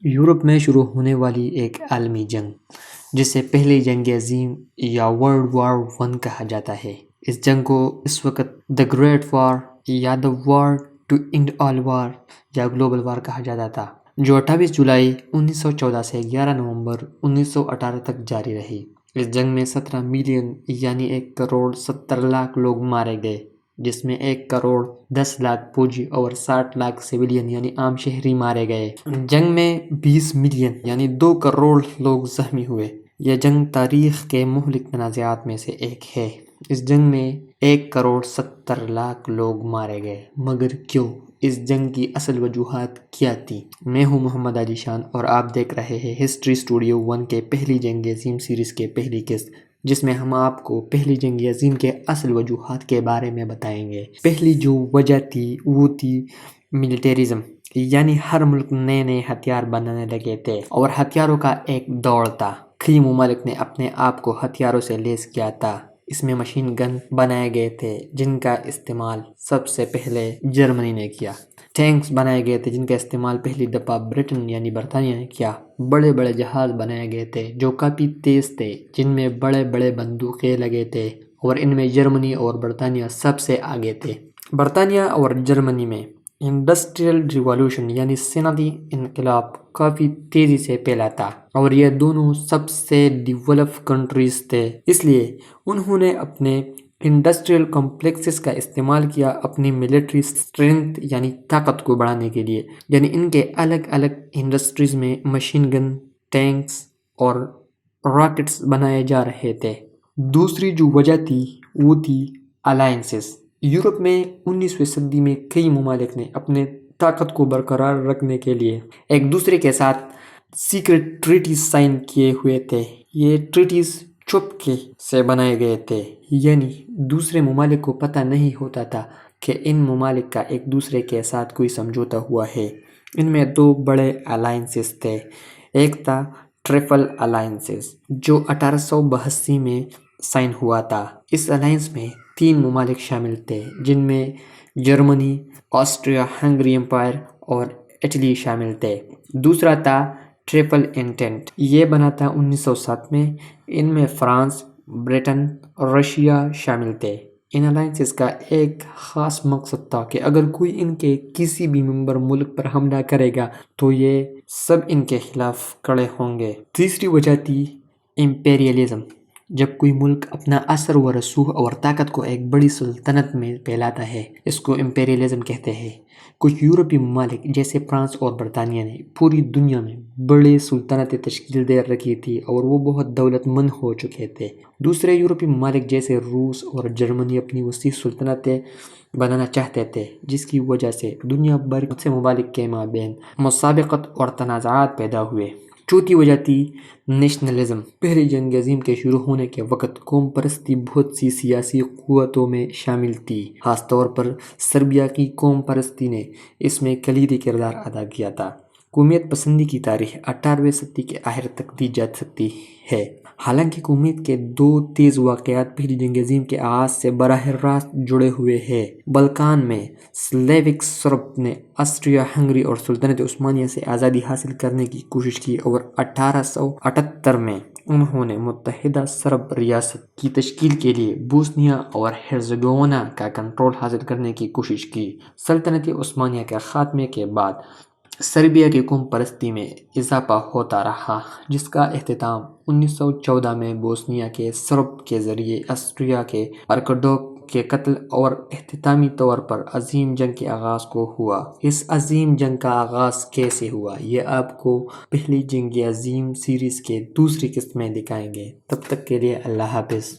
Europe میں شروع ہونے والی ایک عالمی جنگ جسے پہلی جنگ عظیم یا ورلڈ وار 1 کہا جاتا ہے، اس جنگ کو اس وقت دی گریٹ وار یا دی وار ٹو اینڈ آل وار یا گلوبل وار کہا جاتا تھا، جو 28 جولائی 1914 سے 11 نومبر 1918 تک جاری رہی۔ اس جنگ میں 17 ملین یعنی 1 کروڑ 70 لاکھ لوگ مارے گئے، جس میں 1 کروڑ 10 لاکھ فوجی اور 60 لاکھ سویلین یعنی عام شہری مارے گئے۔ جنگ میں 20 ملین یعنی 2 کروڑ لوگ زخمی ہوئے۔ یہ جنگ تاریخ کے مہلک تنازعات میں سے ایک ہے۔ اس جنگ میں 1 کروڑ 70 لاکھ لوگ مارے گئے، مگر کیوں؟ اس جنگ کی اصل وجوہات کیا تھیں؟ میں ہوں محمد علی شان اور آپ دیکھ رہے ہیں ہسٹری اسٹوڈیو 1 کے پہلی جنگ عظیم سیریز کے پہلی قسط، جس میں ہم آپ کو پہلی جنگ عظیم کے اصل وجوہات کے بارے میں بتائیں گے۔ پہلی جو وجہ تھی وہ تھی ملٹریزم، یعنی ہر ملک نئے نئے ہتھیار بنانے لگے تھے اور ہتھیاروں کا ایک دور تھا۔ کئی ممالک نے اپنے آپ کو ہتھیاروں سے لیس کیا تھا۔ اس میں مشین گن بنائے گئے تھے جن کا استعمال سب سے پہلے جرمنی نے کیا۔ ٹینکس بنائے گئے تھے جن کا استعمال پہلی دفعہ برٹن یعنی برطانیہ نے کیا۔ بڑے بڑے جہاز بنائے گئے تھے جو کافی تیز تھے، جن میں بڑے بڑے بندوقیں لگے تھے، اور ان میں جرمنی اور برطانیہ سب سے آگے تھے۔ برطانیہ اور جرمنی میں انڈسٹریل ریولوشن یعنی صنعتی انقلاب کافی تیزی سے پھیلا تھا، اور یہ دونوں سب سے ڈیولپ کنٹریز تھے، اس لیے انہوں نے اپنے انڈسٹریل کمپلیکسز کا استعمال کیا اپنی ملٹری اسٹرینتھ یعنی طاقت کو بڑھانے کے لیے۔ یعنی ان کے الگ الگ انڈسٹریز میں مشین گن، ٹینکس اور راکٹس بنائے جا رہے تھے۔ دوسری جو وجہ تھی وہ تھی الائنسز۔ یورپ میں 19ویں صدی میں کئی ممالک نے اپنے طاقت کو برقرار رکھنے کے لیے ایک دوسرے کے ساتھ سیکرٹ ٹریٹیز سائن کیے ہوئے تھے۔ یہ ٹریٹیز چپکے سے بنائے گئے تھے، یعنی دوسرے ممالک کو پتہ نہیں ہوتا تھا کہ ان ممالک کا ایک دوسرے کے ساتھ کوئی سمجھوتا ہوا ہے۔ ان میں 2 بڑے الائنسز تھے۔ ایک تھا ٹریفل الائنسز جو 1882 میں سائن ہوا تھا۔ اس الائنس میں 3 ممالک شامل تھے جن میں جرمنی، آسٹریا ہنگری امپائر اور اٹلی شامل تھے۔ دوسرا تھا ٹریپل انٹینٹ، یہ بنا تھا 1907 میں۔ ان میں فرانس، برٹن اور رشیا شامل تھے۔ ان الائنسز کا ایک خاص مقصد تھا کہ اگر کوئی ان کے کسی بھی ممبر ملک پر حملہ کرے گا تو یہ سب ان کے خلاف کھڑے ہوں گے۔ تیسری وجہ تھی امپیریلزم۔ جب کوئی ملک اپنا اثر و رسوخ اور طاقت کو ایک بڑی سلطنت میں پھیلاتا ہے، اس کو امپیریلزم کہتے ہیں۔ کچھ یورپی ممالک جیسے فرانس اور برطانیہ نے پوری دنیا میں بڑی سلطنتیں تشکیل دے رکھی تھی اور وہ بہت دولت مند ہو چکے تھے۔ دوسرے یورپی ممالک جیسے روس اور جرمنی اپنی وسیع سلطنتیں بنانا چاہتے تھے، جس کی وجہ سے دنیا بھر سے ممالک کے مابین مسابقت اور تنازعات پیدا ہوئے۔ چوتھی وجہ تھی نیشنلزم۔ پہلی جنگ عظیم کے شروع ہونے کے وقت قوم پرستی بہت سی سیاسی قوتوں میں شامل تھی، خاص طور پر سربیا کی قوم پرستی نے اس میں کلیدی کردار ادا کیا تھا۔ قومیت پسندی کی تاریخ 18ویں صدی کے آخر تک دی جا سکتی ہے۔ حالانکہ قومیت کے 2 تیز واقعات پہلی جنگ عظیم کے آغاز سے براہ راست جڑے ہوئے ہیں۔ بلقان میں سلیوک سرب نے آسٹریا ہنگری اور سلطنت عثمانیہ سے آزادی حاصل کرنے کی کوشش کی، اور 1878 میں انہوں نے متحدہ سرب ریاست کی تشکیل کے لیے بوسنیا اور ہرزیگووینا کا کنٹرول حاصل کرنے کی کوشش کی۔ سلطنت عثمانیہ کے خاتمے کے بعد سربیا کی قوم پرستی میں اضافہ ہوتا رہا، جس کا اختتام 1914 میں بوسنیا کے سرب کے ذریعے آسٹریا کے آرکڈوک کے قتل اور اختتامی طور پر عظیم جنگ کے آغاز کو ہوا۔ اس عظیم جنگ کا آغاز کیسے ہوا، یہ آپ کو پہلی جنگ عظیم سیریز کے دوسری قسط میں دکھائیں گے۔ تب تک کے لیے اللہ حافظ۔